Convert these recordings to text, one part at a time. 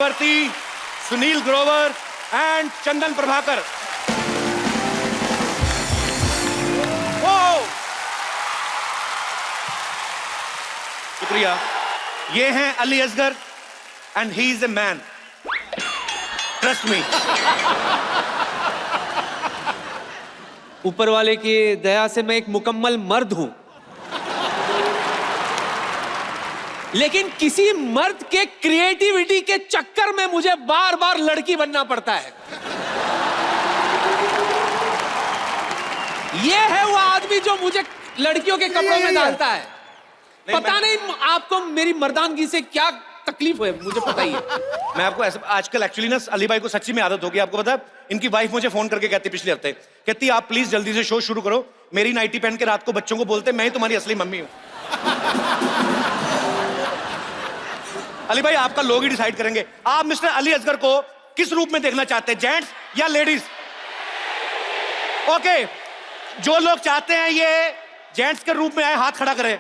चक्रवर्ती, Sunil Grover and Chandan Prabhakar. शुक्रिया। ये हैं Ali Asgar and he is a man, trust me. ऊपर वाले की दया से मैं एक मुकम्मल मर्द हूं, लेकिन किसी मर्द के क्रिएटिविटी के चक्कर में मुझे बार बार लड़की बनना पड़ता है। ये है वो आदमी जो मुझे लड़कियों के कपड़ों में डालता है। पता नहीं आपको मेरी मर्दानगी से क्या तकलीफ है, मुझे पता ही है। मैं आपको ऐसा, आजकल एक्चुअली ना अली भाई को सच्ची में आदत होगी। आपको पता है, इनकी वाइफ मुझे फोन करके कहती पिछले हफ्ते, कहती आप प्लीज जल्दी से शो शुरू करो, मेरी नाइटी पहन के रात को बच्चों को बोलते मैं ही तुम्हारी असली मम्मी हूं। अली भाई आपका लोग ही डिसाइड करेंगे, आप मिस्टर अली असगर को किस रूप में देखना चाहते हैं, जेंट्स या लेडीज? ओके, जो लोग चाहते हैं ये जेंट्स के रूप में आए हाथ खड़ा करें।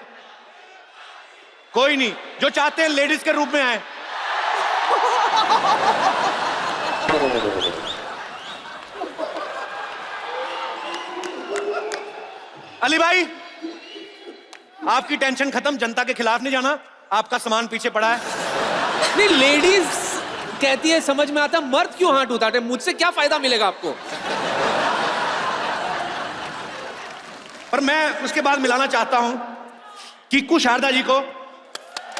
कोई नहीं, जो चाहते हैं लेडीज के रूप में आए। अली भाई आपकी टेंशन खत्म, जनता के खिलाफ नहीं जाना, आपका सामान पीछे पड़ा है। नहीं, लेडीज कहती है समझ में आता, मर्द क्यों हाथ उठाते? मुझसे क्या फायदा मिलेगा आपको? पर मैं उसके बाद मिलाना चाहता हूं कीकू शारदा जी को।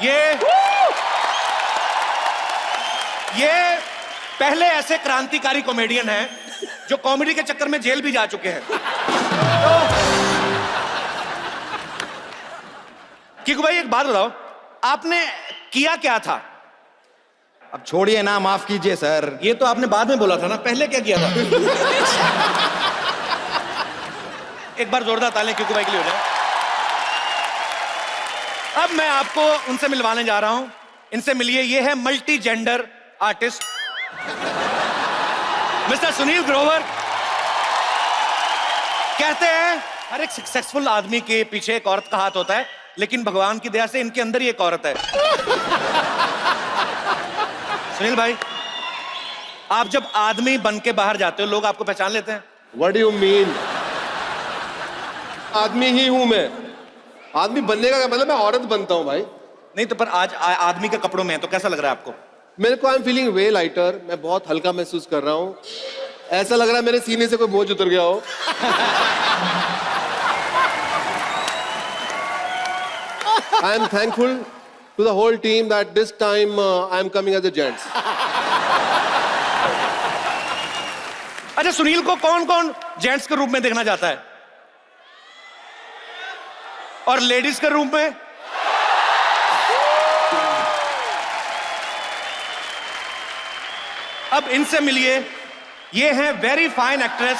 ये पहले ऐसे क्रांतिकारी कॉमेडियन हैं जो कॉमेडी के चक्कर में जेल भी जा चुके हैं। तो कीकू भाई एक बात बताओ, आपने किया क्या था? अब छोड़िए ना, माफ कीजिए सर। ये तो आपने बाद में बोला था ना, पहले क्या किया था? एक बार जोरदार तालियां कीकू भाई के लिए हो जाए। अब मैं आपको उनसे मिलवाने जा रहा हूं, इनसे मिलिए। ये है multi gender artist mister Sunil Grover. कहते हैं हर एक सक्सेसफुल आदमी के पीछे एक औरत का हाथ होता है, लेकिन भगवान की दया से इनके अंदर ही एक औरत है। सुनील भाई, आप जब आदमी बन के बाहर जाते हो लोग आपको पहचान लेते हैं? What do you mean? आदमी ही हूं मैं। आदमी बनने का क्या मतलब? मैं औरत बनता हूं भाई। नहीं तो पर आज आदमी के कपड़ों में है तो कैसा लग रहा है आपको? मेरे को I am feeling way lighter, मैं बहुत हल्का महसूस कर रहा हूं। ऐसा लग रहा है मेरे सीने से कोई बोझ उतर गया हो। I am thankful to the whole team that this time I am coming as a gents. अच्छा, सुनील को कौन कौन जेंट्स के रूप में देखना चाहता है और लेडीज के रूप में? अब इनसे मिलिए। ये हैं very fine actress,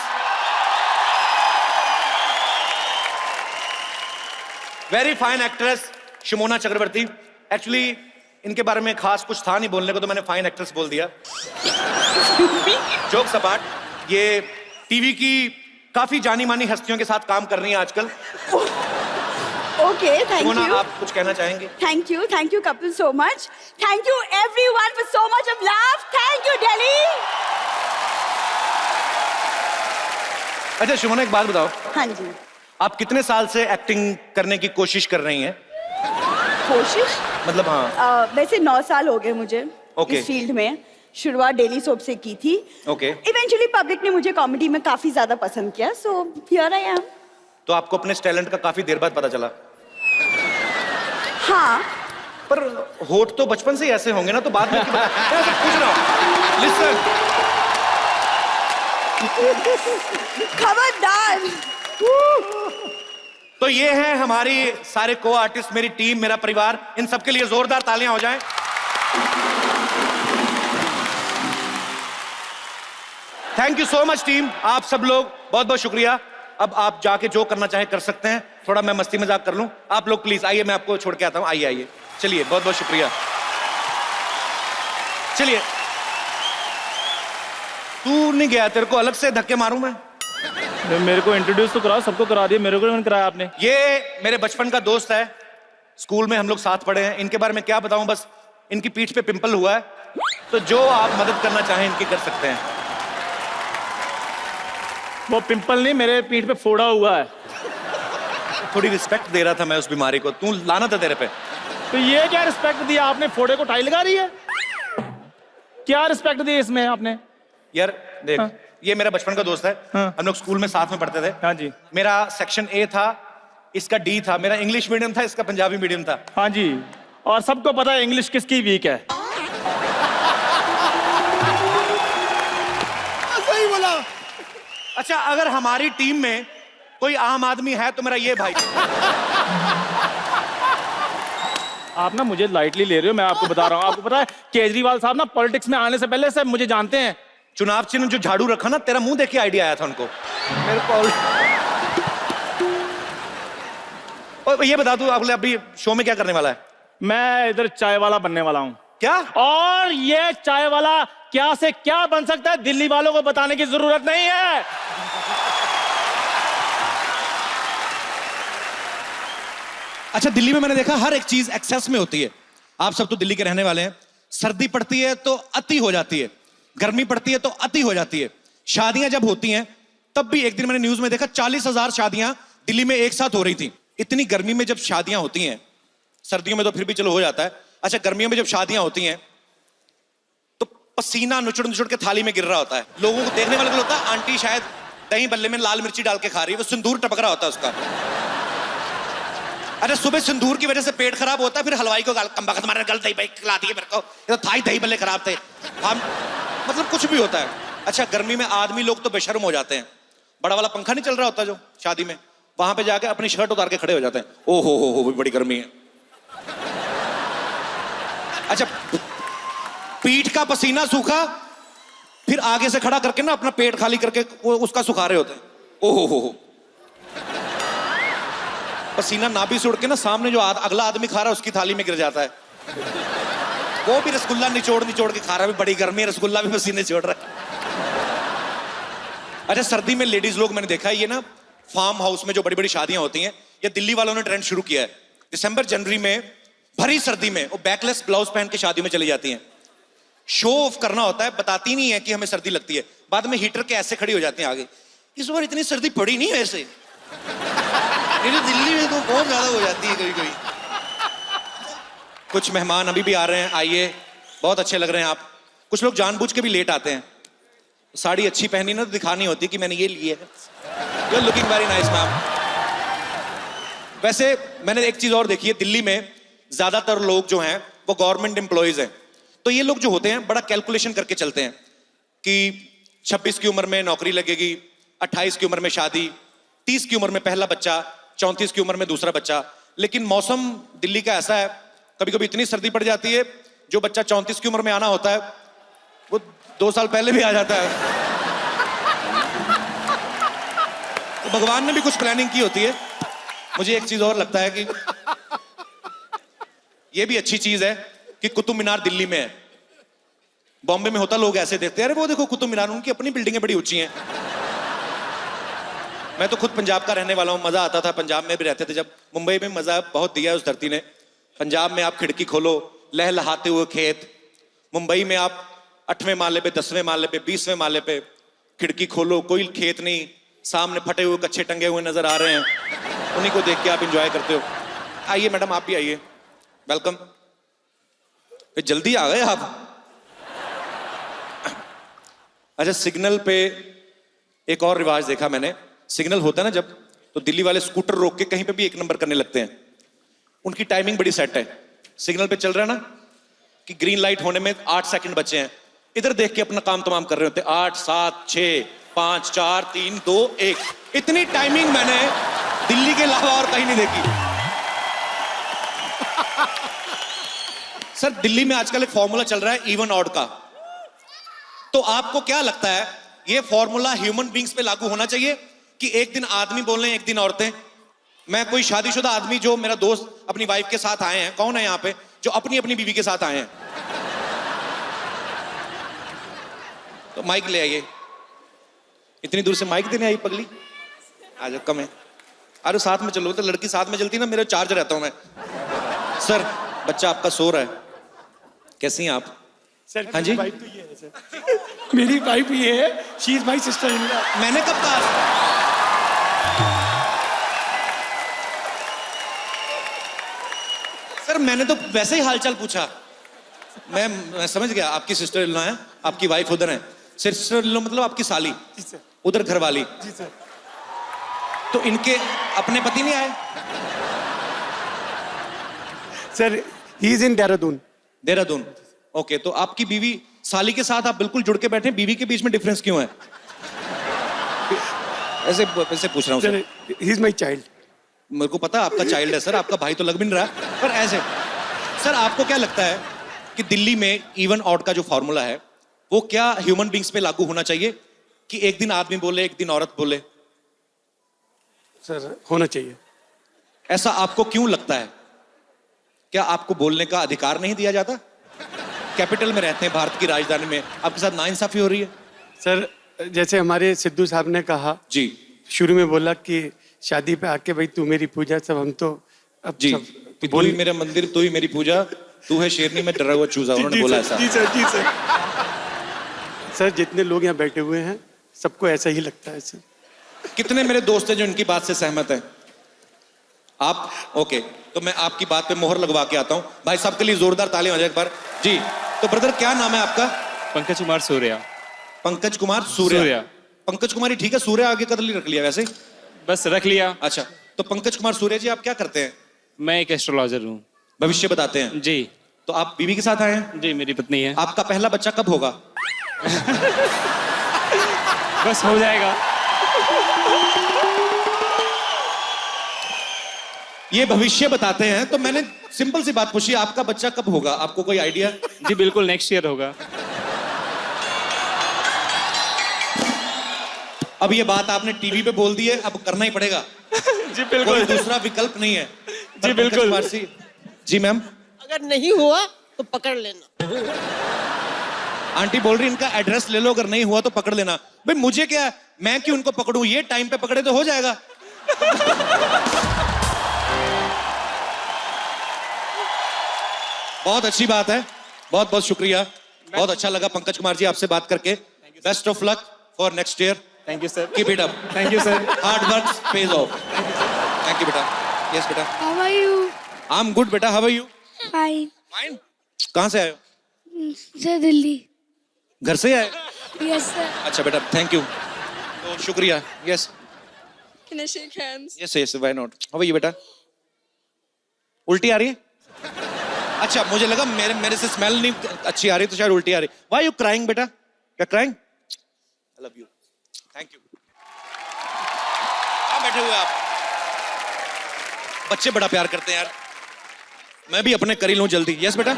very fine actress Shimona Chakraborty. Actually इनके बारे में खास कुछ था नहीं बोलने को, तो मैंने फाइन एक्ट्रेस बोल दिया। जोक सपाट, ये टीवी की काफी जानी मानी हस्तियों के साथ काम कर रही हैं आजकल। Okay, thank Simona, you. आप कुछ कहना चाहेंगे? Thank you couple so much. Thank you everyone for so much of love. Thank you Delhi. अच्छा शिमोना, एक बात बताओ, हाँ जी। आप कितने साल से एक्टिंग करने की कोशिश कर रही हैं? कोशिश? मतलब हाँ। वैसे 9 साल हो गए मुझे Okay. इस फील्ड में। शुरुआत डेली सोप से की थी। Okay. इवेंचुअली पब्लिक ने मुझे कॉमेडी में काफी ज्यादा पसंद किया, सो हियर आई एम। तो आपको अपने टैलेंट का काफी देर बाद पता चला? हाँ। पर होठ तो बचपन से ही ऐसे होंगे ना, तो बाद में मैं ऐसे पूछ रहा हूं। लिसन, खबरदार। तो ये हैं हमारी सारे को आर्टिस्ट, मेरी टीम, मेरा परिवार। इन सबके लिए जोरदार तालियां हो जाएं। Thank you so much team, आप सब लोग बहुत बहुत शुक्रिया। अब आप जाके जो करना चाहे कर सकते हैं। थोड़ा मैं मस्ती मजाक कर लूं। आप लोग प्लीज आइए, मैं आपको छोड़ के आता हूं। आइए आइए, चलिए, बहुत बहुत शुक्रिया। चलिए, तू नहीं गया, तेरे को अलग से धक्के मारूं मैं? मेरे को इंट्रोड्यूस तो करा, सबको करा दिया, मेरे को नहीं कराया आपने। ये मेरे बचपन का दोस्त है, स्कूल में हम लोग साथ पढ़े हैं। इनके बारे में क्या बताऊं, बस इनकी पीठ पे पिंपल हुआ है। तो जो आप मदद करना चाहें इनकी कर सकते हैं। वो पिंपल नहीं, मेरे पीठ पे फोड़ा हुआ है। थोड़ी रिस्पेक्ट दे रहा था मैं उस बीमारी को, तू लाना था तेरे पे। तो ये क्या रिस्पेक्ट दिया आपने? फोड़े को टाई लगा रही है? क्या रिस्पेक्ट दी इसमें आपने? यार देख, हाँ। ये मेरा बचपन का दोस्त है। हाँ। हम लोग स्कूल में साथ में पढ़ते थे। हाँ जी। मेरा सेक्शन ए था, इसका डी था। मेरा इंग्लिश मीडियम था, इसका पंजाबी मीडियम था। हाँ जी, और सबको पता है इंग्लिश किसकी वीक है। सही बोला। अच्छा, अगर हमारी टीम में कोई आम आदमी है तो मेरा ये भाई। आप ना मुझे लाइटली ले रहे हो, मैं आपको बता रहा हूँ। आपको पता है केजरीवाल साहब ना पॉलिटिक्स में आने से पहले से मुझे जानते हैं। चुनाव चिन्ह जो झाड़ू रखा ना, तेरा मुंह देख के आइडिया आया था उनको। मेरे को और ये बता, तू अगले अभी शो में क्या करने वाला है? मैं इधर चाय वाला बनने वाला हूँ। क्या? और ये चाय वाला क्या से क्या बन सकता है, दिल्ली वालों को बताने की जरूरत नहीं है। अच्छा, दिल्ली में मैंने देखा हर एक चीज एक्सेस में होती है। आप सब तो दिल्ली के रहने वाले हैं। सर्दी पड़ती है तो अति हो जाती है, गर्मी पड़ती है तो अति हो जाती है। शादियां जब होती हैं तब भी, एक दिन मैंने न्यूज में देखा 40,000 शादियां दिल्ली में एक साथ हो रही थी। इतनी गर्मी में जब शादियां होती हैं, सर्दियों में तो फिर भी चलो हो जाता है, अच्छा गर्मियों में जब शादियां होती हैं तो पसीना नुचड़ नुचड़ के थाली में गिर रहा होता है। लोगों को देखने वाले को लगता है आंटी शायद दही बल्ले में लाल मिर्ची डाल के खा रही है, वो सिंदूर टपक रहा होता है उसका। अरे सुबह सिंदूर की वजह से पेट खराब होता है, फिर हलवाई को कमबख्त मारे गल दही खिला दिए मेरे को, ये तो था ही दही बल्ले खराब थे हम, मतलब कुछ भी होता है। अच्छा, गर्मी में आदमी लोग तो बेशर्म हो जाते हैं। बड़ा वाला पंखा नहीं चल रहा होता जो शादी में, वहां पे जाके अपनी शर्ट उतार के खड़े हो जाते हैं। ओ हो बड़ी गर्मी है। अच्छा, पीठ का पसीना सूखा, फिर आगे से खड़ा करके ना अपना पेट खाली करके वो उसका सुखा रहे होते हैं। ओ हो पसीना नाभि से उड़ के ना सामने जो अगला आदमी खा रहा है उसकी थाली में गिर जाता है। वो भी रसगुल्ला निचोड़ के खा रहा है, बड़ी गर्मी है, रसगुल्ला भी पसीने छोड़ रहा है। अच्छा, सर्दी में लेडीज लोग, मैंने देखा है ये ना फार्म हाउस में जो बड़ी बड़ी शादियां होती हैं, ये दिल्ली वालों ने ट्रेंड शुरू किया है। दिसंबर जनवरी में भरी सर्दी में वो बैकलेस ब्लाउज पहन के शादी में चली जाती हैं। शो ऑफ करना होता है, बताती नहीं है कि हमें सर्दी लगती है। बाद में हीटर के ऐसे खड़ी हो जाती हैं आगे, इस बार इतनी सर्दी पड़ी नहीं है ऐसे। दिल्ली में तो बहुत ज्यादा हो जाती है कभी कभी। कुछ मेहमान अभी भी आ रहे हैं, आइए, बहुत अच्छे लग रहे हैं आप। कुछ लोग जानबूझ के भी लेट आते हैं। साड़ी अच्छी पहनी ना तो दिखानी होती है कि मैंने ये ली है। You are looking very nice ma'am. वैसे मैंने एक चीज और देखी है, दिल्ली में ज्यादातर लोग जो हैं वो गवर्नमेंट एम्प्लॉइज हैं। तो ये लोग जो होते हैं बड़ा कैलकुलेशन करके चलते हैं कि 26 की उम्र में नौकरी लगेगी, 28 की उम्र में शादी, 30 की उम्र में पहला बच्चा, 34 की उम्र में दूसरा बच्चा। लेकिन मौसम दिल्ली का ऐसा है, कभी कभी इतनी सर्दी पड़ जाती है, जो बच्चा 34 की उम्र में आना होता है वो 2 साल पहले भी आ जाता है। तो भगवान ने भी कुछ प्लानिंग की होती है। मुझे एक चीज और लगता है कि ये भी अच्छी चीज है कि कुतुब मीनार दिल्ली में है। बॉम्बे में होता, लोग ऐसे देखते हैं, अरे वो देखो कुतुब मीनार, उनकी अपनी बिल्डिंगें बड़ी ऊंची हैं। मैं तो खुद पंजाब का रहने वाला हूं, मजा आता था, पंजाब में भी रहते थे जब। मुंबई में मजा बहुत दिया है उस धरती ने। पंजाब में आप खिड़की खोलो, लहलहाते हुए खेत। मुंबई में आप 8वें माले पे, 10वें माले पे, 20वें माले पे खिड़की खोलो, कोई खेत नहीं, सामने फटे हुए कच्चे टंगे हुए नजर आ रहे हैं, उन्हीं को देख के आप इंजॉय करते हो। आइए मैडम, आप भी आइए, वेलकम। जल्दी आ गए आप। अच्छा, सिग्नल पे एक और रिवाज देखा मैंने। सिग्नल होता है ना जब, तो दिल्ली वाले स्कूटर रोक के कहीं पे भी 1 नंबर करने लगते हैं। उनकी टाइमिंग बड़ी सेट है। सिग्नल पे चल रहा है ना कि ग्रीन लाइट होने में 8 सेकंड बचे हैं, इधर देख के अपना काम तमाम कर रहे होते हैं। 8, 7, 6, 5, 4, 3, 2, 1। इतनी टाइमिंग मैंने दिल्ली के अलावा और कहीं नहीं देखी। सर, दिल्ली में आजकल एक फॉर्मूला चल रहा है इवन ऑड का। तो आपको क्या लगता है, ये फॉर्मूला ह्यूमन बींग्स पे लागू होना चाहिए कि एक दिन आदमी बोल रहे हैं, एक दिन औरतें? मैं कोई शादीशुदा आदमी, जो मेरा दोस्त अपनी वाइफ के साथ आए हैं, कौन है यहाँ पे जो अपनी अपनी बीवी के साथ आए हैं? तो माइक ले आइए। इतनी दूर से माइक देने आई पगली, आ जाओ, कम है। अरे साथ में चलो, तो लड़की साथ में चलती ना, मेरा चार्ज रहता हूं मैं। सर, बच्चा आपका सो रहा है, कैसी हैं आप? सर हाँ जी? वाइफ तो ये है सर। मेरी वाइफ ये है, she is my sister in law. मैंने कब कहा? सर मैंने तो वैसे ही हालचाल पूछा। मैं समझ गया, आपकी सिस्टर इन लॉ है, आपकी वाइफ उधर है। सिस्टर इन लॉ मतलब आपकी साली, जी सर। उधर घर वाली। जी सर। तो इनके अपने पति नहीं आए? Sir he is in Dehradun. Dehradun. Okay, तो आपकी बीवी साली के साथ आप बिल्कुल जुड़ के बैठे, बीवी के बीच में डिफरेंस क्यों है? ऐसे ऐसे पूछ रहा हूँ sir sir. He is my child. मेरे को पता आपका चाइल्ड है सर, आपका भाई तो लग भी नहीं रहा, पर ऐसे सर आपको क्या लगता है कि दिल्ली में इवन आउट का जो फॉर्मूला है वो क्या ह्यूमन बींग्स पे लागू होना चाहिए कि एक दिन आदमी बोले एक दिन औरत बोले? सर होना चाहिए। ऐसा आपको क्यों लगता है? क्या आपको बोलने का अधिकार नहीं दिया जाता? कैपिटल में रहते हैं, भारत की राजधानी में, आपके साथ नाइंसाफी हो रही है। सर जैसे हमारे सिद्धू साहब ने कहा, जी शुरू में बोला कि शादी पे आके भाई तू मेरी पूजा, सब हम तो अब जी, सब कि तू ही मेरा मंदिर, तू ही मेरी पूजा, तू है शेरनी में डरा हुआ चूजा, उन्होंने बोला ऐसा। जी सर, जी सर। सर जितने लोग यहाँ बैठे हुए हैं सबको ऐसा ही लगता है सर। कितने मेरे दोस्त हैं जो इनकी बात से सहमत हैं? आप? ओके, तो मैं आपकी बात पे मोहर लगवा के आता हूँ। भाई साहब के लिए जोरदार तालियां हो जाए एक बार। जी, तो ब्रदर क्या नाम है आपका? पंकज कुमार सूर्या। पंकज कुमार सूर्या। सूर्या। पंकज कुमार ही ठीक है, सूर्या आगे कदली रख लिया वैसे। बस रख लिया। अच्छा, तो पंकज कुमार सूर्या जी आप क्या करते हैं? मैं एक एस्ट्रोलॉजर हूँ। भविष्य बताते हैं? जी। तो आप बीवी के साथ आए हैं? जी, मेरी पत्नी है। आपका पहला बच्चा कब होगा? बस हो जाएगा। ये भविष्य बताते हैं, तो मैंने सिंपल सी बात पूछी, आपका बच्चा कब होगा? आपको कोई आइडिया? जी बिल्कुल, नेक्स्ट ईयर होगा। अब ये बात आपने टीवी पे बोल दी है, अब करना ही पड़ेगा। जी कोई बिल्कुल। दूसरा विकल्प नहीं है। जी, बिल्कुल। जी मैम। अगर नहीं हुआ तो पकड़ लेना। आंटी बोल रही इनका एड्रेस ले लो, अगर नहीं हुआ तो पकड़ लेना। भाई मुझे क्या, मैं क्यों उनको पकड़ूं? ये टाइम पे पकड़े तो हो जाएगा। बहुत अच्छी बात है, बहुत बहुत शुक्रिया, बहुत अच्छा लगा पंकज कुमार जी आपसे बात करके। Best of luck for next year. Thank you sir. Keep it up. Thank you sir. Hard work pays off. Thank you बेटा। यस बेटा। How are you? I am good बेटा, how are you? Fine. Fine. कहाँ से आए हो? Sir, Delhi. घर से आए? Yes, sir. अच्छा बेटा, थैंक यू, तो शुक्रिया। Yes Can I shake hands? Yes yes, why not. How are you बेटा? उल्टी आ रही है? अच्छा, मुझे लगा मेरे से स्मेल नहीं अच्छी आ रही तो शायद उल्टी आ रही। व्हाई यू क्राइंग बेटा? क्या crying? I love you, thank you. कहाँ बैठे हुए आप? बच्चे बड़ा प्यार करते हैं यार, मैं भी अपने करी लूं जल्दी। यस बेटा,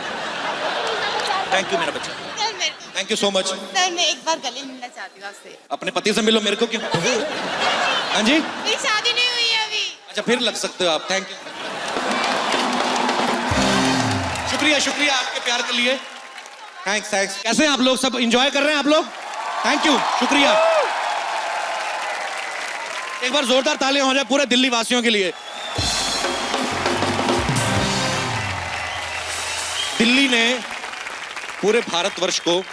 थैंक यू मेरा बच्चा, सर मेरे को, thank you so much. Sir मैं एक बार गले मिलना चाहती हूँ आपसे। अपने पति से मिलो, मेरे को क्यों? हाँ जी, मेरी शादी नहीं हुई है अभी। अच्छा फिर लग सकते हो आप। थैंक यू, शुक्रिया शुक्रिया आपके प्यार के लिए। Thanks thanks. कैसे हैं आप लोग? सब एंजॉय कर रहे हैं आप लोग? थैंक यू, शुक्रिया। एक बार जोरदार तालियां हो जाए पूरे दिल्ली वासियों के लिए। दिल्ली ने पूरे भारतवर्ष को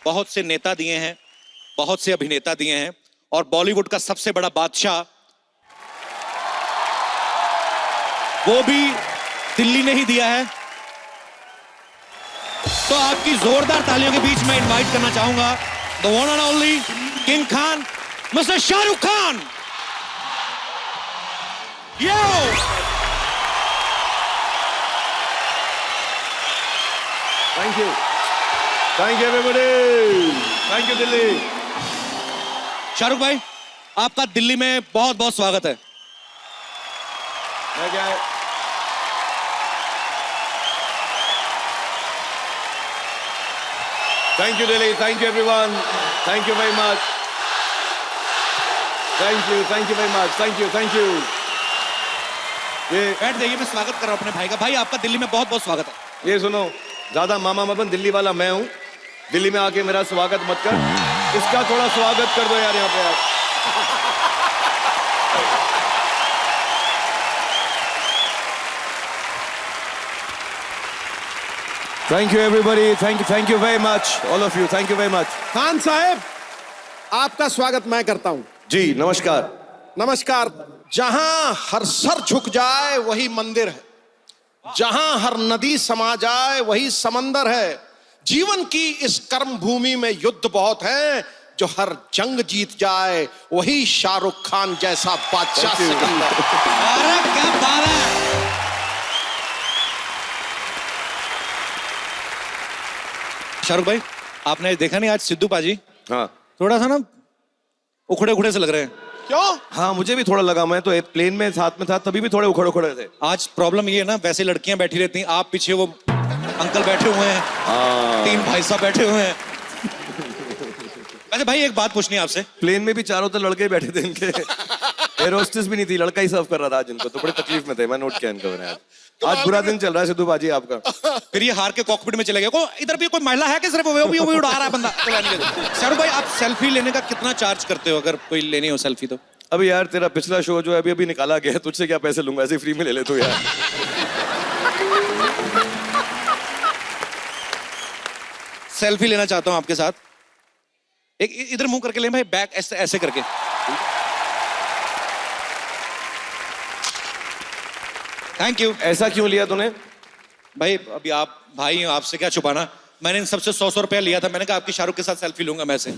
बहुत से नेता दिए हैं, बहुत से अभिनेता दिए हैं, और बॉलीवुड का सबसे बड़ा बादशाह वो भी दिल्ली ने ही दिया है। तो आपकी जोरदार तालियों के बीच मैं इनवाइट करना चाहूंगा the one and only king Khan, mister Shahrukh Khan. Yo thank you everybody, thank you Delhi. Shahrukh भाई, आपका दिल्ली में बहुत बहुत स्वागत है। मैं क्या है, thank you Delhi, thank you everyone, thank you very much, thank you very much, thank you. ये बैठ जाइए, मैं स्वागत कर रहा हूं अपने भाई का। भाई आपका दिल्ली में बहुत बहुत स्वागत है। ये सुनो, ज्यादा मामा मत बन, दिल्ली वाला मैं हूं। दिल्ली में आके मेरा स्वागत मत कर, इसका थोड़ा स्वागत कर दो यार यहाँ पे यार। Thank you everybody, thank you very much, all of you, thank you very much. Khan साहब, आपका स्वागत मैं करता हूं। जी नमस्कार। नमस्कार। जहां हर सर झुक जाए वही मंदिर है, जहां हर नदी समा जाए वही समंदर है। जीवन की इस कर्म भूमि में युद्ध बहुत है, जो हर जंग जीत जाए वही शाहरुख खान जैसा बादशाह सिकंदर। अरे क्या बात है। शाहरुख भाई, आपने देखा नहीं आज सिद्धू पाजी हाँ थोड़ा सा ना उखड़े उखड़े से लग रहे हैं। क्यों? हाँ, मुझे भी थोड़ा लगा, मैं तो प्लेन में साथ में था तभी भी थोड़े उखड़ उखड़े थे। आज प्रॉब्लम ये है ना, वैसे लड़कियां बैठी रहती हैं, आप पीछे वो अंकल बैठे हुए हैं, तीन भाई साहब बैठे हुए हैं। वैसे भाई एक बात पूछनी है आपसे। प्लेन में भी चारों तरफ लड़के बैठे थे इनके, एयर होस्टेस भी नहीं थी, लड़का ही सर्व कर रहा था आज इनको, तो बड़े तकलीफ में थे। मैं नोट किया इनको मैंने। आज बुरा दिन चल रहा है सिद्धू बाजी आपका। फिर ये हार के कॉकपिट में चले गए। को इधर भी कोई महिला है कि सिर्फ वो भी उड़ा रहा है बंदा? शाहरुख भाई, आप सेल्फी लेने का कितना चार्ज करते हो अगर कोई लेनी हो सेल्फी तो? अभी यार तेरा पिछला शो जो है अभी अभी निकाला गया है, तुझसे क्या पैसे लूंगा, ऐसे फ्री में ले ले तू यार। सेल्फी लेना चाहता हूं आपके साथ। एक इधर मुंह करके ले भाई, बैक ऐसे ऐसे करके। Thank you. ऐसा क्यों लिया तूने? भाई अभी आप भाई हो, आपसे क्या छुपाना। मैंने इन सबसे 100 रुपया लिया था, मैंने कहा आपकी शाहरुख के साथ सेल्फी लूंगा मैं से।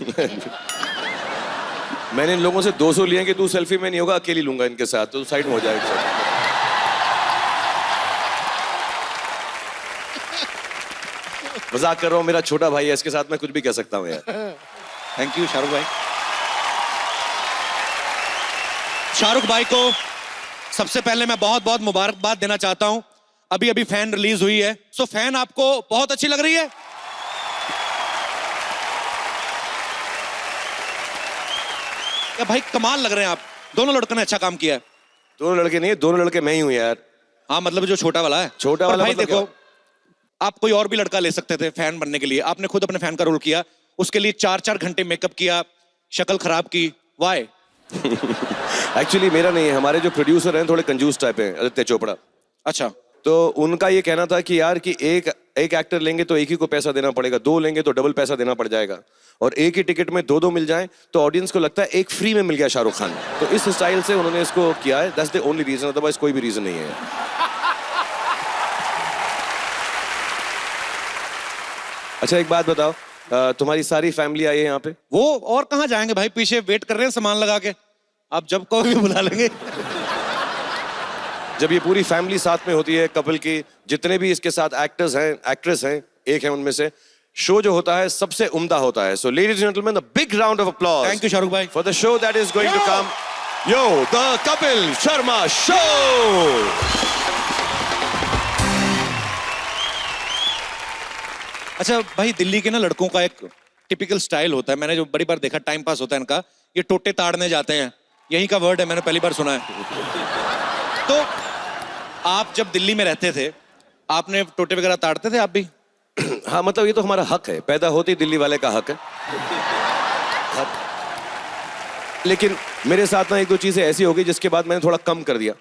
मैंने इन लोगों से 200 लिए कि तू सेल्फी में नहीं होगा, अकेली लूंगा इनके साथ, तो साइड में हो जाएगा। मजाक कर रहा हूँ, मेरा छोटा भाई है, इसके साथ मैं कुछ भी कह सकता हूँ यार। थैंक यू शाहरुख भाई। शाहरुख भाई को सबसे पहले मैं बहुत बहुत मुबारकबाद देना चाहता हूं। अभी अभी फैन रिलीज हुई है, सो फैन आपको बहुत अच्छी लग रही है। या भाई कमाल लग रहे हैं आप दोनों लड़कों ने, अच्छा काम किया है। दोनों लड़के नहीं है, दोनों लड़के मैं ही हूँ यार। हाँ मतलब जो छोटा वाला है। छोटा पर वाला भाई मतलब देखो, आप कोई और भी लड़का ले सकते थे फैन बनने के लिए, आपने खुद अपने फैन का रोल किया, उसके लिए 4-4 घंटे मेकअप किया, शक्ल खराब की। वाई? एक्चुअली मेरा नहीं है, हमारे जो प्रोड्यूसर हैं थोड़े कंजूस टाइप हैं, आदित्य चोपड़ा। अच्छा। तो उनका ये कहना था कि यार कि एक एक्टर लेंगे तो एक ही को पैसा देना पड़ेगा, 2 लेंगे तो डबल पैसा देना पड़ जाएगा, और एक ही टिकट में 2-2 मिल जाए तो ऑडियंस को लगता है एक फ्री में मिल गया शाहरुख खान। तो इस स्टाइल से उन्होंने इसको किया है, that's the only reason, otherwise कोई भी रीजन नहीं है। अच्छा एक बात बताओ, तुम्हारी सारी फैमिली आई है यहाँ पे? वो और कहाँ जाएंगे भाई, पीछे वेट कर रहे हैं सामान लगा के, आप जब कहोगे बुला लेंगे। जब ये पूरी फैमिली साथ में होती है कपल की, जितने भी इसके साथ एक्टर्स हैं, एक्ट्रेस हैं, एक है उनमें से, शो जो होता है सबसे उम्दा होता है। So ladies and gentleman, a big round of applause. Thank you Shahrukh भाई for the show that is going to come. Yo, the Kapil Sharma show. अच्छा भाई, दिल्ली के ना लड़कों का एक टिपिकल स्टाइल होता है, मैंने जो बड़ी बार देखा, टाइम पास होता है इनका, ये टोटे ताड़ने जाते हैं, यही का वर्ड है, मैंने पहली बार सुना है। तो आप जब दिल्ली में रहते थे, आपने टोटे वगैरह ताड़ते थे आप भी? हाँ मतलब ये तो हमारा हक है, पैदा होते ही दिल्ली वाले का हक है। लेकिन मेरे साथ ना 1-2 चीजें ऐसी हो गई जिसके बाद मैंने थोड़ा कम कर दिया।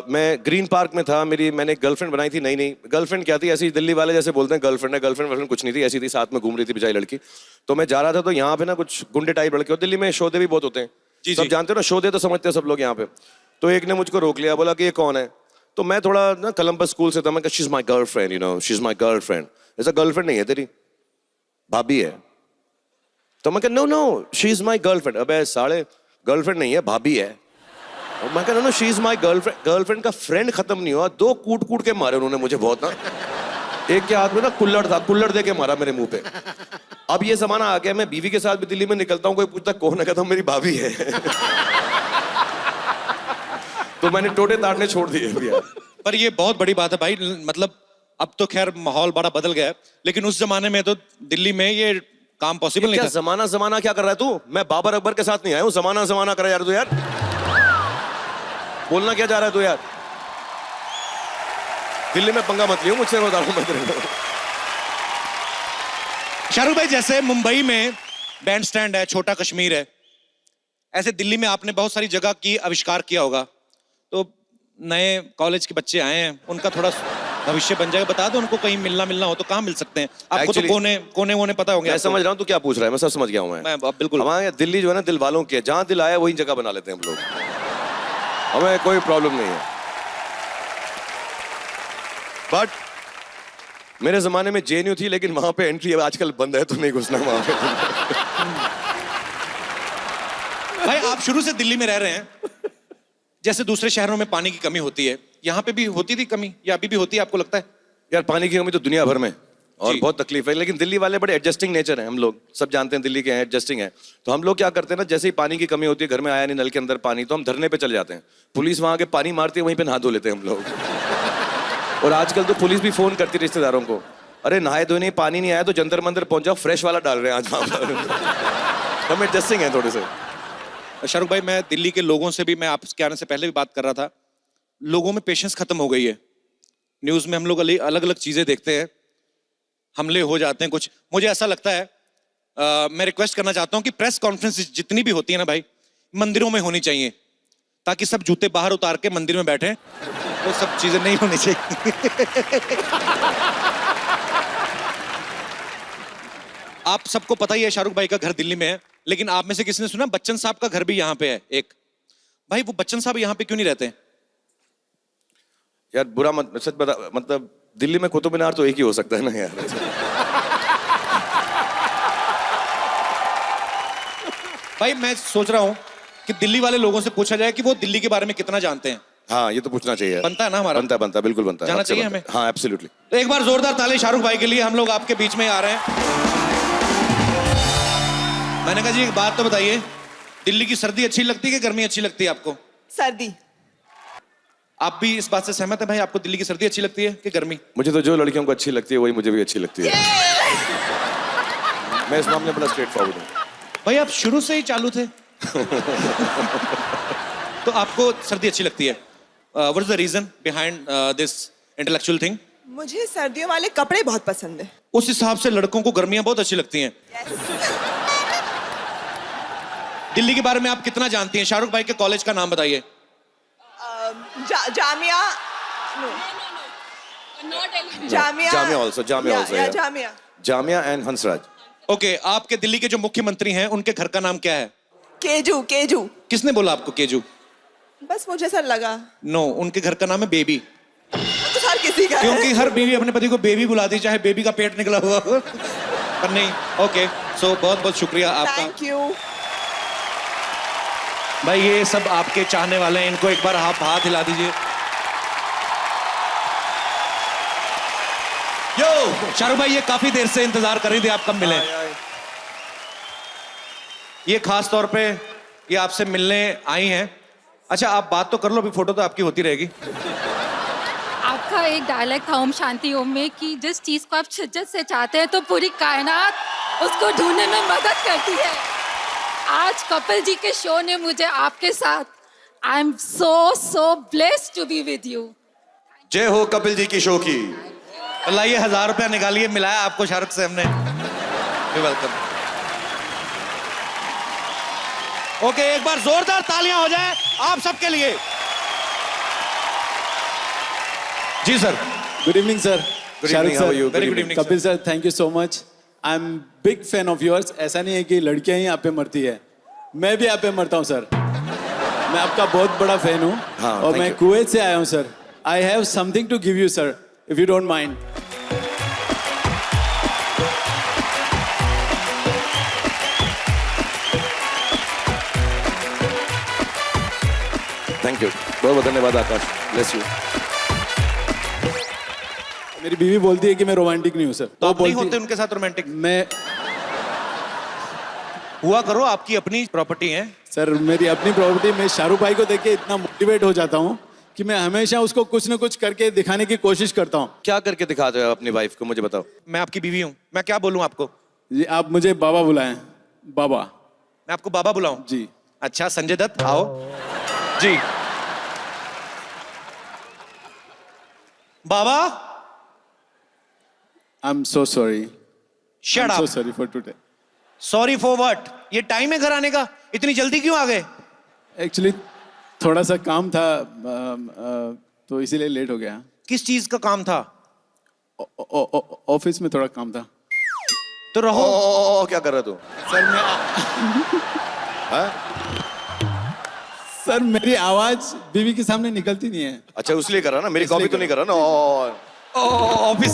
मैं ग्रीन पार्क में था, मैंने एक गर्लफ्रेंड बनाई थी। नहीं गर्लफ्रेंड क्या थी, ऐसी दिल्ली वाले जैसे बोलते हैं गर्लफ्रेंड है, गर्लफ्रेंड कुछ नहीं थी, ऐसी थी, साथ में घूम रही थी बेचारी लड़की। तो मैं जा रहा था, तो यहाँ पे ना कुछ गुंडे टाइप लड़के, और दिल्ली में शोधे भी बहुत होते हैं, जी सब जानते हो ना, शोधे तो समझते हैं सब लोग यहाँ पे। तो एक ने मुझको रोक लिया, बोला कि ये कौन है? तो मैं थोड़ा ना कोलंबस स्कूल से था, मैं कहा she is my girlfriend, you know, she is my girlfriend. ऐसा गर्लफ्रेंड नहीं है तेरी, भाभी है। तो मैं कहा no she is my girlfriend. अबे साले, गर्लफ्रेंड नहीं है, भाभी है। और मैं कहा no she is my girlfriend. Girlfriend का फ्रेंड खत्म नहीं हुआ, 2 कूट के मारे उन्होंने मुझे बहुत ना। एक के हाथ में ना कुल्लड़ था, कुल्लड़ दे के मारा मेरे मुंह पे। अब ये जमाना आ गया, मैं बीवी के साथ भी दिल्ली में निकलता हूँ, कोई पूछता कौन है, कहता हूँ मेरी भाभी है। तो मैंने टोटे ताड़ने छोड़ दिए भैया। पर ये बहुत बड़ी बात है भाई, मतलब अब तो खैर माहौल बड़ा बदल गया है, लेकिन उस जमाने में तो दिल्ली में ये काम पॉसिबल नहीं था। जमाना क्या कर रहा है तू? मैं बाबर अकबर के साथ नहीं आया हूँ, जमाना कर यार तू यार। बोलना क्या जा रहा है तू यार? दिल्ली में पंगा मत लियो मुझसे, बता रहा हूं। शाहरुख भाई, जैसे मुंबई में बैंड स्टैंड है, छोटा कश्मीर है, ऐसे दिल्ली में आपने बहुत सारी जगह की आविष्कार किया होगा। तो नए कॉलेज के बच्चे आए हैं, उनका थोड़ा भविष्य बन जाएगा। बता दो उनको, कहीं मिलना हो तो कहाँ मिल सकते हैं आपको? तो Actually- कोने वोने पता होंगे मैं आपको। समझ रहा हूँ तू क्या पूछ रहा है, मैं सब समझ गया हूँ मैं अब बिल्कुल। हमारे यहाँ दिल्ली जो है ना, दिल वालों की है, जहाँ दिल आया वही जगह बना लेते हैं हम लोग, हमें कोई प्रॉब्लम नहीं है। बट मेरे जमाने में जेएनयू थी, लेकिन वहां पे एंट्री आजकल बंद है, तो नहीं घुसना वहां पे। भाई आप शुरू से दिल्ली में रह रहे हैं, जैसे दूसरे शहरों में पानी की कमी होती है, यहाँ पे भी होती थी कमी या अभी भी होती है, आपको लगता है? यार पानी की कमी तो दुनिया भर में और जी। बहुत तकलीफ है, लेकिन दिल्ली वाले बड़े एडजस्टिंग नेचर हैं, हम लोग सब जानते हैं दिल्ली के हैं, एडजस्टिंग है। तो हम लोग क्या करते हैं ना, जैसे ही पानी की कमी होती है, घर में आया नहीं नल के अंदर पानी, तो हम धरने पे चले जाते हैं, पुलिस वहां के पानी मारती है, वहीं पे नहा धो लेते हैं हम लोग। और आजकल तो पुलिस भी फोन करती है रिश्तेदारों को, अरे नहाए धोने पानी नहीं आया तो जंतर मंतर पहुंच जाओ, फ्रेश वाला डाल रहे हैं आज वहां पर। हम एडजस्टिंग हैं थोड़े से। शाहरुख भाई, मैं दिल्ली के लोगों से भी, मैं आपके आने से पहले भी बात कर रहा था, लोगों में पेशेंस खत्म हो गई है। न्यूज में हम लोग अलग अलग चीजें देखते हैं, हमले हो जाते हैं कुछ। मुझे ऐसा लगता है, मैं रिक्वेस्ट करना चाहता हूं कि प्रेस कॉन्फ्रेंस जितनी भी होती है ना भाई, मंदिरों में होनी चाहिए, ताकि सब जूते बाहर उतार के मंदिर में बैठे, वो सब चीजें नहीं होनी चाहिए। आप सबको पता ही है शाहरुख भाई का घर दिल्ली में है, लेकिन आप में से किसी ने सुना बच्चन साहब का घर भी यहाँ पे है एक? भाई वो बच्चन साहब यहाँ पे क्यों नहीं रहते? यार बुरा मत, सच बता, मतलब दिल्ली में कुतुब मीनार तो एक ही हो सकता है ना यार। भाई मैं सोच रहा हूँ कि दिल्ली वाले लोगों से पूछा जाए कि वो दिल्ली के बारे में कितना जानते हैं। हाँ ये तो पूछना चाहिए, बनता है ना हमारा? बनता है, बिल्कुल बनता है, जाना आपसे चाहिए बनता है। हमें। हाँ एब्सोल्युटली। तो एक बार जोरदार ताली शाहरुख भाई के लिए, हम लोग आपके बीच में आ रहे हैं। मैंने कहा जी एक बात तो बताइए, दिल्ली की सर्दी अच्छी लगती है कि गर्मी अच्छी लगती है आपको? सर्दी। आप भी इस बात से सहमत है भाई, आपको दिल्ली की सर्दी अच्छी लगती है कि गर्मी? मुझे तो जो लड़कियों को अच्छी लगती है वही मुझे भी अच्छी लगती है। मैं इस मामले में बड़ा स्ट्रेट फॉरवर्ड हूँ। भाई आप शुरू से ही चालू थे। तो आपको सर्दी अच्छी लगती है? What is the reason behind this intellectual thing? मुझे सर्दियों वाले कपड़े बहुत पसंद है। उस हिसाब से लड़कों को गर्मियां बहुत अच्छी लगती हैं। दिल्ली के बारे में आप कितना जानती हैं? शाहरुख भाई के कॉलेज का नाम बताइए। Jamia. Jamia. Jamia also, yeah. Jamia. Jamia and Hansraj. Okay, आपके दिल्ली के जो मुख्यमंत्री हैं उनके घर का नाम क्या है? केजू। केजू। किसने बोला आपको केजू? बस मुझे ऐसा लगा। नो, उनके घर का नाम है बेबी। तो हर किसी का है। क्योंकि हर बीवी अपने पति को बेबी बुलाती, चाहे बेबी का पेट निकला हुआ हो। पर नहीं, ओके, सो बहुत बहुत शुक्रिया आपका। Thank you. भाई ये सब आपके चाहने वाले हैं, इनको एक बार आप हाथ हिला दीजिए। यो शाहरुख भाई, ये काफी देर से इंतजार कर रही थी, आप कब मिले? ये खास तौर पे ये आपसे मिलने आई हैं। अच्छा आप बात तो कर लो, अभी फोटो तो आपकी होती रहेगी। आपका एक डायलॉग था ओम शांति ओम में कि जिस चीज को आप शिद्दत से चाहते हैं तो पूरी कायनात उसको ढूंढने में मदद करती है। आज कपिल जी के शो ने मुझे आपके साथ, I am so blessed to be with you. जय हो कपिल जी की शो की। लाइए 1000 रुपया निकालिए, मिलाया आपको शाहरुख से हमने। वेलकम। ओके, एक बार जोरदार तालियां हो जाए आप सबके लिए। जी sir. Good evening, sir. Good Shahrukh evening, how sir. are you? Very good evening, Kapil sir, thank you so much. I'm big fan of yours. ऐसा नहीं है कि लड़कियां ही आप पे मरती है, मैं भी आप पे मरता हूँ सर। मैं आपका बहुत बड़ा फैन हूँ। हाँ, और thank मैं you. कुवैत से आया हूँ sir. I have something to give you, sir, if you don't mind. Thank you, बहुत बहुत धन्यवाद आकाश, ब्लेस यू। मेरी बीवी बोलती है कि मैं रोमांटिक नहीं हूँ सर। तो आप नहीं बोलती- होते उनके साथ रोमांटिक? मैं हुआ करो, आपकी अपनी प्रॉपर्टी है। सर, मेरी अपनी प्रॉपर्टी में शाहरुख भाई को देख के इतना मोटिवेट हो जाता हूँ कि मैं हमेशा उसको कुछ ना कुछ करके दिखाने की कोशिश करता हूँ। क्या करके दिखाते हो अपनी वाइफ को, मुझे बताओ। मैं आपकी बीवी हूं, मैं क्या बोलूं आपको? जी, आप मुझे बाबा बुलाएं। बाबा। मैं आपको बाबा बुलाऊं? जी। अच्छा संजय दत्त आओ जी। बाबा I am so sorry. Shut so up. Sorry for today. Sorry for what? ये टाइम है घर आने का, इतनी जल्दी क्यों आ गए? एक्चुअली थोड़ा सा काम था, तो इसीलिए लेट हो गया। किस चीज का काम था? ऑफिस में थोड़ा काम था तो रहो। क्या कर रहा तू? सर मैं सर मेरी आवाज बीवी के सामने निकलती नहीं है। अच्छा उसलिए कर रहा ना, मेरी कॉपी तो नहीं कर रहा ना। ऑफिस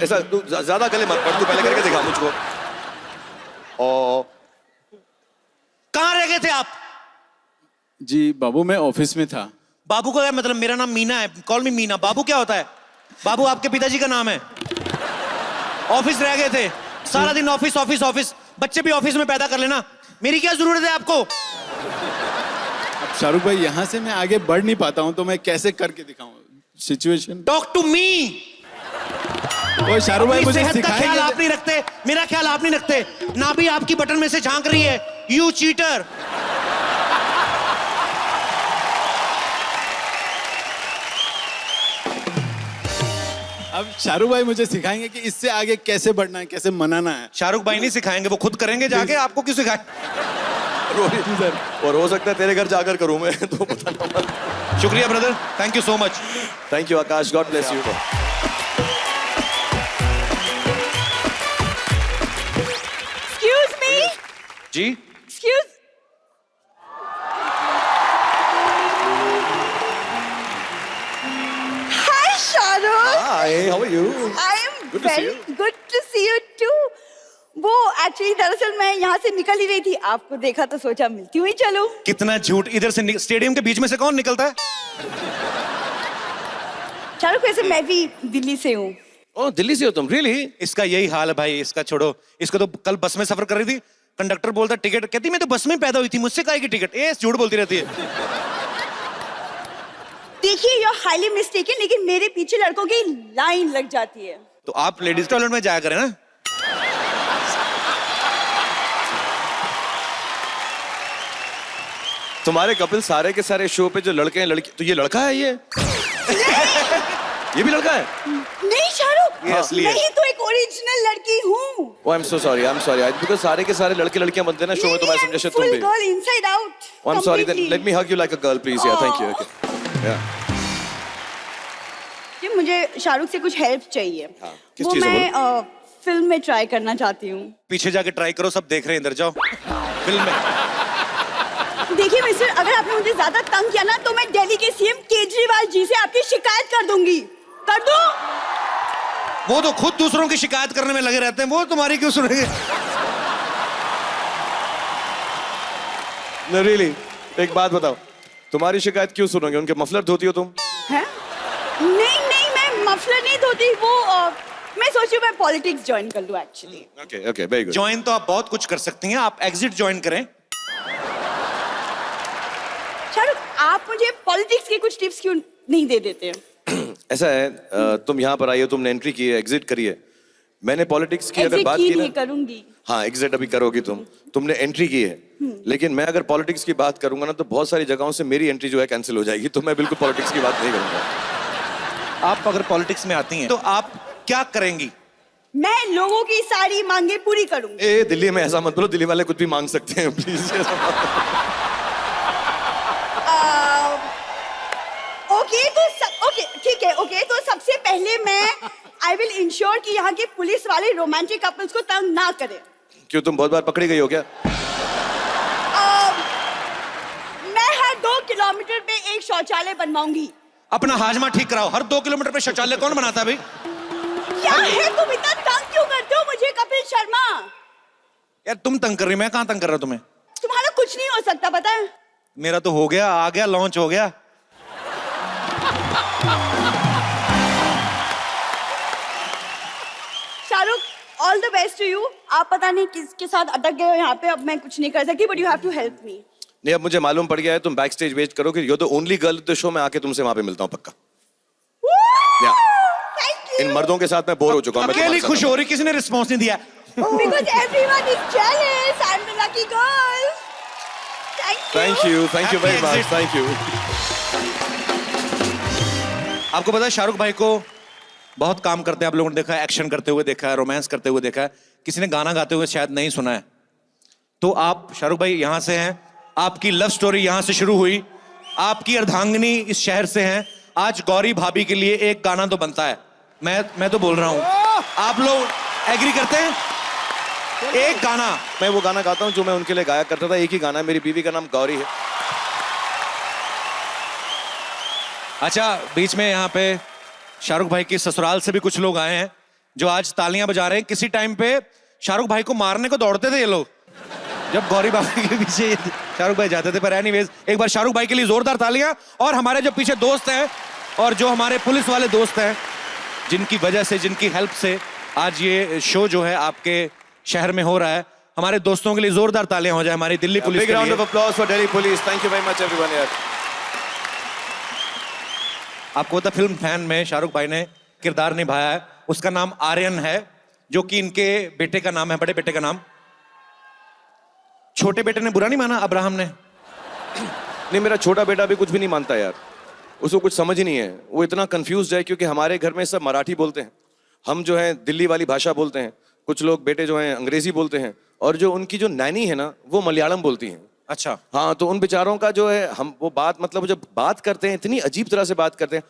ऐसा तू ज्यादा गले मत पड़, तू पहले करके दिखा मुझको। कहाँ रह गए थे आप? जी बाबू मैं ऑफिस में था। बाबू का क्या मतलब? मेरा नाम मीना है, कॉल मी मीना। बाबू क्या होता है? बाबू आपके पिताजी का नाम है। ऑफिस रह गए थे, सारा दिन ऑफिस ऑफिस ऑफिस। बच्चे भी ऑफिस में पैदा कर लेना, मेरी क्या जरूरत है आपको? अब शाहरुख भाई यहाँ से मैं आगे बढ़ नहीं पाता हूँ, तो मैं कैसे करके दिखाऊं सिचुएशन? Talk to me. वो शाहरुख भाई मुझे सेहत का ख्याल सिखाएंगे। आप नहीं रखते, मेरा ख्याल आप नहीं रखते। ना भी आपकी बटन में से झांक रही है, यू चीटर। अब शाहरुख भाई मुझे सिखाएंगे कि इससे आगे कैसे बढ़ना है, कैसे मनाना है। शाहरुख भाई नहीं सिखाएंगे, वो खुद करेंगे जाके। आपको क्यों सिखाए? और हो सकता है तेरे घर जाकर करूं मैं तो पता ना। शुक्रिया brother, thank you so much. Thank you Akash, God bless you. Excuse me? जी Excuse. Hi, Shahrukh. Hi, how are you? I am Good to see very good to see you too. वो एक्चुअली दरअसल मैं यहाँ से निकल ही रही थी, आपको देखा तो सोचा मिलती हुई चलूं। कितना झूठ। इधर से स्टेडियम के बीच में से कौन निकलता है? शाहरुख वैसे मैं भी दिल्ली से हूँ। ओह दिल्ली से हो तुम? रियली? इसका यही हाल है भाई, इसका छोड़ो। इसको तो कल बस में सफर कर रही थी, कंडक्टर बोलता टिकट, कहती मैं तो बस में पैदा हुई थी, मुझसे काहे की टिकट? ए झूठ बोलती रहती है। देखिए यू आर हाईली मिस्टेकन, लेकिन मेरे पीछे लड़कों की लाइन लग जाती है। तो आप लेडीज टॉयलेट में जाया करें ना। तुम्हारे कपिल सारे के सारे शो पे जो लड़के हैं लड़की, तो ये लड़का है ये? ये भी लड़का है? नहीं शाहरुख, ये असली है। नहीं तो एक ओरिजिनल लड़की हूँ। Oh I am so sorry, I am sorry. Because सारे के सारे लड़के लड़कियां बनते हैं ना शो में, तो मैं समझा शायद तुम भी। Girl inside out. Oh, I'm sorry. Then let me hug you like a girl, please. Yeah, thank you. Okay. Yeah. कि मुझे शाहरुख से कुछ हेल्प चाहिए। किस वो चीज़ में मैं फिल्म में ट्राई करना चाहती हूँ। पीछे जाके ट्राई करो, सब देख रहे हैं, इधर जाओ फिल्म में। देखिए मिस्टर, अगर आपने मुझे ज्यादा तंग किया ना तो मैं दिल्ली के सीएम केजरीवाल जी से आपकी शिकायत कर दूंगी। कर दूं? वो तो खुद दूसरों की शिकायत करने में लगे रहते हैं, वो तुम्हारी क्यों सुनेंगे? No, really. एक बात बताओ, तुम्हारी शिकायत क्यों सुनोगे? उनके मफलर धोती हो तुम? हैं? नहीं नहीं, मैं मफलर नहीं धोती। वो मैं सोची मैं पॉलिटिक्स ज्वाइन कर लूं actually. Okay, okay, very good. Join तो आप बहुत कुछ कर सकती हैं, आप एग्जिट ज्वाइन करें। शाहरुख, आप मुझे पॉलिटिक्स के कुछ टिप्स क्यों नहीं दे देते? ऐसा है, तुम यहाँ पर आई हो, तुमने एंट्री की है, एग्जिट करी है। मैंने पॉलिटिक्स की अगर एग्जिट बात की की नहीं ना, करूंगी। हाँ एग्जिट अभी करोगी तुमने एंट्री की है, लेकिन मैं अगर पॉलिटिक्स की बात करूंगा ना तो बहुत सारी जगहों से मेरी एंट्री जो है कैंसिल हो जाएगी, तो मैं बिल्कुल पॉलिटिक्स की बात नहीं करूंगा। आप अगर पॉलिटिक्स में आती हैं तो आप क्या करेंगी? मैं लोगों की सारी मांगे पूरी करूंगी। ए दिल्ली में ऐसा मत बोलो, दिल्ली वाले कुछ भी मांग सकते हैं प्लीज। ओके तो ओके ठीक है। ओके तो सबसे पहले मैं आई विल इंश्योर कि यहाँ के पुलिस वाले रोमांटिक कपल्स को तंग ना करें। क्यों तुम बहुत बार पकड़ी गई हो क्या? मैं हर 2 किलोमीटर पे एक शौचालय बनवाऊंगी। अपना हाजमा ठीक कराओ। हर 2 किलोमीटर पे शौचालय कौन बनाता है भाई? क्या है, तुम इतना तंग क्यों करते हो मुझे कपिल शर्मा? यार तुम तंग कर रही, मैं कहाँ तंग कर रहा हूं तुम्हें? तुम्हारा कुछ नहीं हो सकता पता है। मेरा तो हो गया, आ गया, लॉन्च हो गया। Shahrukh, all the best to you. आप पता नहीं किसके साथ अटक गए हो यहाँ पे, अब मैं कुछ नहीं कर सकती, but you have to help me. नहीं अब मुझे मालूम पड़ गया है, तुम बैक स्टेज वेट करो कि you the only girl the show, मैं आके तुमसे वहां पे मिलता हूँ पक्का। थैंक इन मर्दों के साथ मैं बोर हो चुका हूँ। अकेली खुश हो रही, किसी ने रिस्पॉन्स नहीं दिया। Because everyone is jealous. I'm the lucky girl. Thank you. Thank you very much, thank you. आपको पता है शाहरुख भाई को बहुत काम करते हैं, आप लोगों ने देखा है, एक्शन करते हुए देखा है, रोमांस करते हुए देखा है, किसी ने गाना गाते हुए शायद नहीं सुना है। तो आप शाहरुख भाई यहाँ से हैं, आपकी लव स्टोरी यहाँ से शुरू हुई, आपकी अर्धांगिनी इस शहर से हैं, आज गौरी भाभी के लिए एक गाना तो बनता है। मैं तो बोल रहा हूं, आप लोग एग्री करते हैं? एक गाना। मैं वो गाना गाता हूँ जो मैं उनके लिए गाया करता था। एक ही गाना है, मेरी बीवी का नाम गौरी है। अच्छा, बीच में यहाँ पे शाहरुख भाई की ससुराल से भी कुछ लोग आए हैं जो आज तालियां बजा रहे हैं। किसी टाइम पे शाहरुख भाई को मारने को दौड़ते थे ये लोग, जब गौरी भाभी के पीछे शाहरुख भाई जाते थे। पर एनीवेज, एक बार शाहरुख भाई के लिए जोरदार तालियां। और हमारे जो पीछे दोस्त हैं और जो हमारे पुलिस वाले दोस्त हैं, जिनकी वजह से, जिनकी हेल्प से आज ये शो जो है आपके शहर में हो रहा है, हमारे दोस्तों के लिए जोरदार तालियां हो जाए हमारी दिल्ली पुलिस बिग के राउंड लिए। Of applause for Delhi police. Thank you very much everyone यार। आपको पता फिल्म फैन में शाहरुख भाई ने किरदार निभाया है, उसका नाम आर्यन है, जो कि इनके बेटे का नाम है, बड़े बेटे का नाम। छोटे बेटे ने बुरा नहीं माना अब्राहम ने? नहीं, मेरा छोटा बेटा भी कुछ भी नहीं मानता यार, उसको कुछ समझ ही नहीं है। वो इतना कंफ्यूज है क्योंकि हमारे घर में सब मराठी बोलते हैं, हम जो है दिल्ली वाली भाषा बोलते हैं, कुछ लोग बेटे जो हैं अंग्रेजी बोलते हैं, और जो उनकी जो नैनी है ना वो मलयालम बोलती हैं। अच्छा। हाँ, तो उन बेचारों का जो है, हम वो बात, मतलब वो जब बात करते हैं इतनी अजीब तरह से बात करते हैं,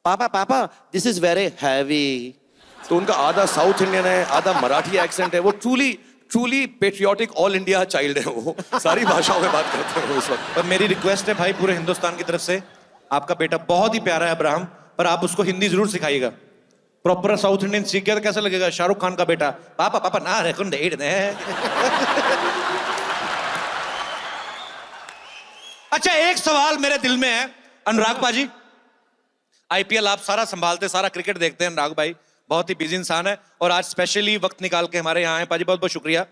पापा पापा दिस इज वेरी हैवी। तो उनका आधा साउथ इंडियन है, आधा मराठी एक्सेंट है। वो truly patriotic all India child है, वो सारी भाषाओं में बात करते हैं उस वक्त। पर मेरी रिक्वेस्ट है भाई पूरे हिंदुस्तान की तरफ से, आपका बेटा बहुत ही प्यारा है अब्राहम, पर आप उसको हिंदी जरूर सिखाइएगा। प्रॉपर साउथ इंडियन सीख गया तो कैसा लगेगा? शाहरुख खान का बेटा पापा पापा ना रे कुंडे अच्छा, एक सवाल मेरे दिल में है अनुराग पाजी। आईपीएल आप सारा संभालते, सारा क्रिकेट देखते हैं अनुराग भाई, बहुत ही बिजी इंसान है और आज स्पेशली वक्त निकाल के हमारे यहाँ आए। पाजी बहुत बहुत शुक्रिया।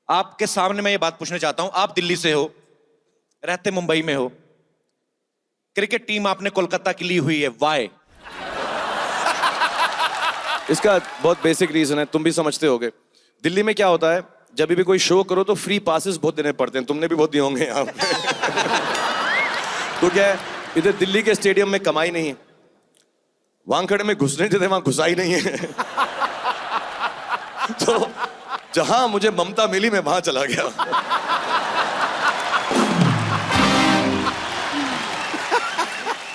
आपके सामने मैं ये बात पूछना चाहता हूं, आप दिल्ली से हो, रहते मुंबई में हो, क्रिकेट टीम आपने कोलकाता की ली हुई है, वाई? इसका बहुत बेसिक रीजन है, तुम भी समझते होगे। दिल्ली में क्या होता है, जब भी कोई शो करो तो फ्री पासेस बहुत देने पड़ते हैं, तुमने भी बहुत दिए होंगे यहाँ पे। तो क्या है, इधर दिल्ली के स्टेडियम में कमाई नहीं है, वानखेड़े में घुसने देते वहां घुसाई नहीं है। तो जहां मुझे ममता मिली मैं वहां चला गया।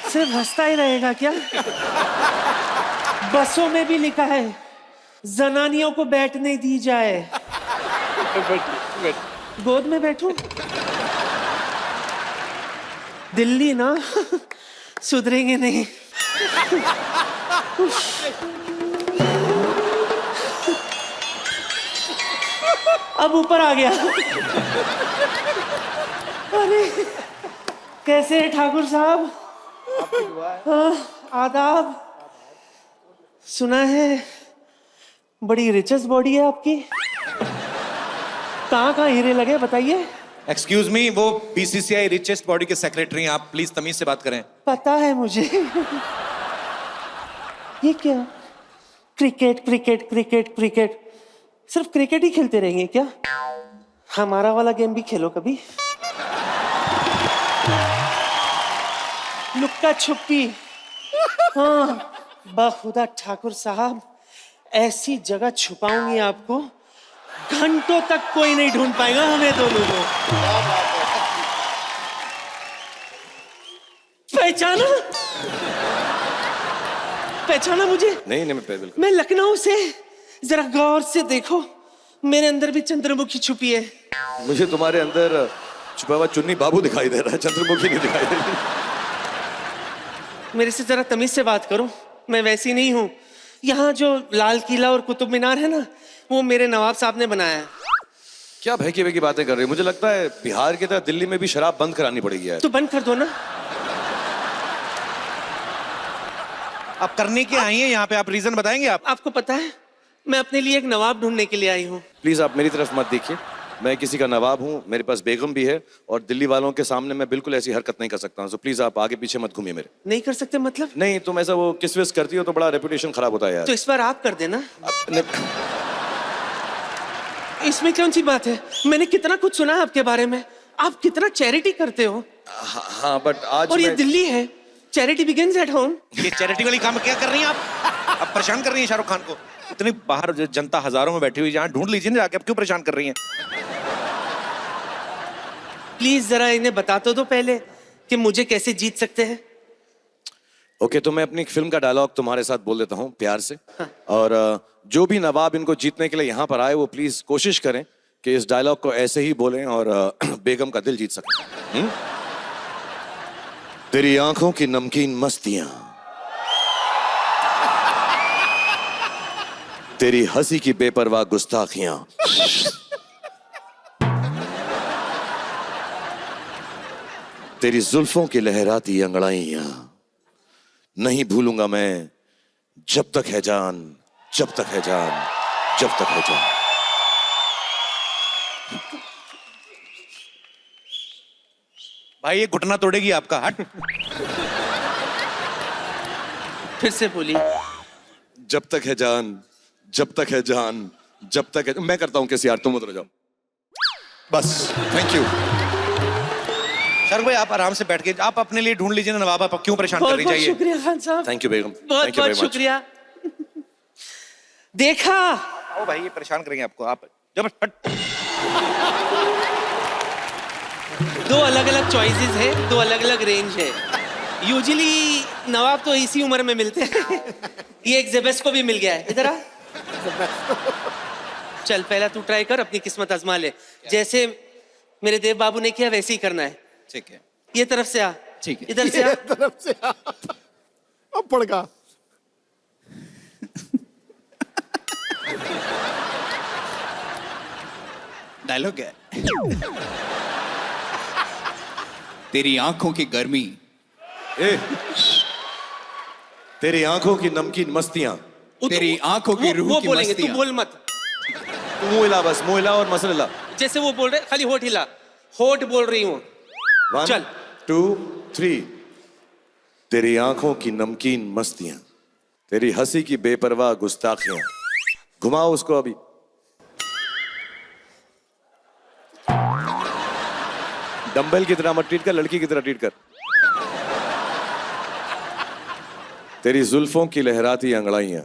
सिर्फ हंसता ही रहेगा क्या? बसों में भी लिखा है जनानियों को बैठने दी जाए। गोद में बैठूं? दिल्ली ना सुधरेंगे नहीं। अब ऊपर आ गया। अरे कैसे हैं ठाकुर साहब? आदाब। सुना है बड़ी रिचेस्ट बॉडी है आपकी, कहाँ हीरे लगे बताइए? एक्सक्यूज मी, वो बीसीसीआई रिचेस्ट बॉडी के सेक्रेटरी हैं, आप प्लीज तमीज से बात करें। पता है मुझे। ये क्या क्रिकेट क्रिकेट क्रिकेट क्रिकेट, सिर्फ क्रिकेट ही खेलते रहेंगे क्या? हमारा वाला गेम भी खेलो कभी। लुक्का छुपी। हाँ बाखुदा ठाकुर साहब, ऐसी जगह छुपाऊंगी आपको घंटों तक कोई नहीं ढूंढ पाएगा हमें दोनों को। पहचाना? पहचाना मुझे? नहीं मैं बिल्कुल। मैं लखनऊ से। जरा गौर से देखो, मेरे अंदर भी चंद्रमुखी छुपी है। मुझे तुम्हारे अंदर छुपा हुआ चुन्नी बाबू दिखाई दे रहा है, चंद्रमुखी नहीं दिखाई दे रही। मेरे से जरा तमीज से बात करो, मैं वैसी नहीं हूँ। यहाँ जो लाल किला और कुतुब मीनार है ना, वो मेरे नवाब साहब ने बनाया है। क्या भैकी भैकी बातें कर रही हो? मुझे लगता है बिहार की तरह दिल्ली में भी शराब बंद करानी पड़ेगी यार। तो बंद कर दो ना। आप करने के आई हैं यहाँ पे, आप रीजन बताएंगे? आपको पता है मैं अपने लिए एक नवाब ढूंढने के लिए आई हूँ। प्लीज आप मेरी तरफ मत देखिए, मैं किसी का नवाब हूँ, मेरे पास बेगम भी है और दिल्ली वालों के सामने मैं बिल्कुल ऐसी हरकत नहीं कर सकता हूँ। सो प्लीज आप आगे पीछे मत घूमिए मेरे। नहीं कर सकते मतलब? नहीं, तुम ऐसा वो किस विस करती हो तो बड़ा रेपुटेशन खराब होता है यार। तो इस बार आप कर देना। अपने... इसमें कौन सी बात है? मैंने कितना कुछ सुना है आपके बारे में, आप कितना चैरिटी करते हो। हाँ बट आज और ये दिल्ली है, चैरिटी बिगिंस एट होम। ये चैरिटी वाली काम क्या कर रही हैं आप परेशान कर रही हैं शाहरुख खान को। इतनी बाहर जनता हजारों में बैठी हुई, जहाँ ढूंढ लीजिए ना जाके, अब क्यों परेशान कर रही हैं? प्लीज जरा इन्हें बता तो दो पहले कि मुझे कैसे जीत सकते हैं। ओके, तो मैं अपनी फिल्म का डायलॉग तुम्हारे साथ बोल देता हूँ प्यार से। और जो भी नवाब इनको जीतने के लिए यहाँ पर आए वो प्लीज कोशिश करें कि इस डायलॉग को ऐसे ही बोलें और बेगम का दिल जीत सकें। तेरी आंखों की नमकीन मस्तियां, तेरी हंसी की बेपरवाह गुस्ताखियां, तेरी जुल्फों की लहराती अंगड़ाइयां, नहीं भूलूंगा मैं जब तक है जान, जब तक है जान, जब तक है जान। भाई ये घुटना तोड़ेगी आपका, हट। फिर से बोली। जब तक है जान, जब तक है जान, जब तक है। मैं करता हूं किसी यार, तुम उतर जाओ बस। Thank you. शाहरुख भाई आप आराम से बैठ के आप अपने लिए ढूंढ लीजिए ना नवाब, आप क्यों परेशान कर बहुत रही बहुत चाहिए। शुक्रिया खान साहब, थैंक यू बेगम, बहुत थैंक यू बहुत वेरी मच। शुक्रिया। देखा, ओ भाई ये परेशान करेंगे आपको, आप जब हट। दो अलग अलग चॉइसेस है, दो अलग अलग रेंज है। यूजुअली नवाब तो इसी उम्र में मिलते हैं। ये एक जेबेस्को भी मिल गया है। इधर आ। चल पहला तू ट्राई कर, अपनी किस्मत आजमा ले। जैसे मेरे देव बाबू ने किया वैसे ही करना है। ठीक है, ये तरफ से आ। ठीक है। इधर से आ। तरफ से अब पड़गा। डायलॉग है, तेरी आंखों की गर्मी, ए, तेरी आंखों की नमकीन मस्तियां, तेरी आंखों की रूह वो की बोलेंगे, तू मस्तियां। बोल मत। तू मुंह हिला, बस मुंह हिला और मसल हिला। जैसे वो बोल रहे खाली होठ हिला। होठ बोल रही हूँ। 1 चल। 2 3। तेरी आंखों की नमकीन मस्तियां, तेरी हंसी की बेपरवाह गुस्ताखियां। घुमाओ उसको अभी। डंबल की तरह मत ट्रीट कर, लड़की की तरह ट्रीट कर। तेरी जुल्फों की लहराती अंगड़ाइयां,